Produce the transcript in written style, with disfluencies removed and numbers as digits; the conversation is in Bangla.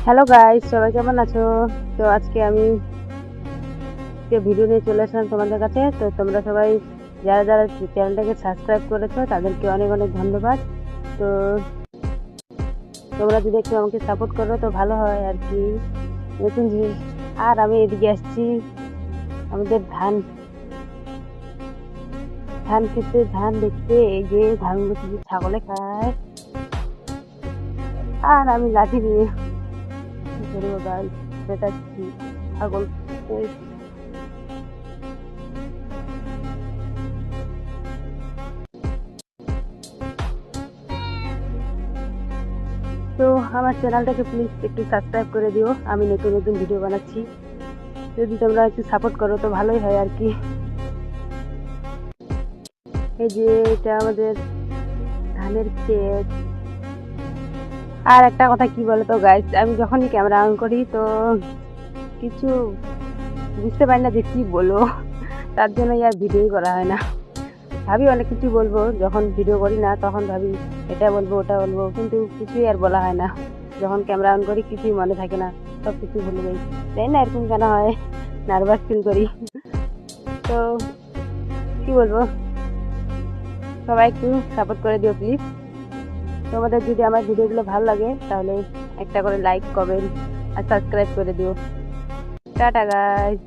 হ্যালো গাইস, সবাই কেমন আছো? তো আজকে আমি যে ভিডিও নিয়ে চলে আসলাম তোমাদের কাছে। তো তোমরা সবাই যারা যারা চ্যানেলটাকে সাবস্ক্রাইব করেছো তাদেরকে অনেক অনেক ধন্যবাদ। তো তোমরা যদি একটু আমাকে সাপোর্ট করো তো ভালো হয় আর কি। নতুন জিনিস। আর আমি এদিকে আসছি আমাদের ধান ধান খেতে, ধান দেখতে। এই যে ধানগুলো যে ছাগলে খায়, আর আমি লাঠি নিয়ে কি করবো গাইস, পেটাচ্ছি ছাগল। তো আমার চ্যানেলটাকে প্লিজ একটু সাবস্ক্রাইব করে দিও, আমি নতুন নতুন ভিডিও বানাচ্ছি। যদি তোমরা একটু সাপোর্ট করো তো ভালোই হয় আর কি। এই যে এটা আমাদের ধানের ক্ষেত। আর একটা কথা কি বলতো গাইস, আমি যখনই ক্যামেরা অন করি তো কিছু বুঝতে পারি না যে কি বলবো। তার জন্য আর ভিডিওই করা হয় না। ভাবি অনেক কিছু বলবো, যখন ভিডিও করি না তখন ভাবি এটা বলবো ওটা বলবো, কিন্তু কিছুই আর বলা হয় না। যখন ক্যামেরা অন করি কিছুই মনে থাকে না, সব কিছু ভুলে যাই। তাই না, এরকম কেন হয়? নার্ভাস ফিল করি। তো কি বলবো, সবাই একটু সাপোর্ট করে দিও প্লিজ। তোমাদের যদি আমার ভিডিওগুলো ভালো লাগে তাহলে একটা করে লাইক, কমেন্ট আর সাবস্ক্রাইব করে দিও। Tata guys.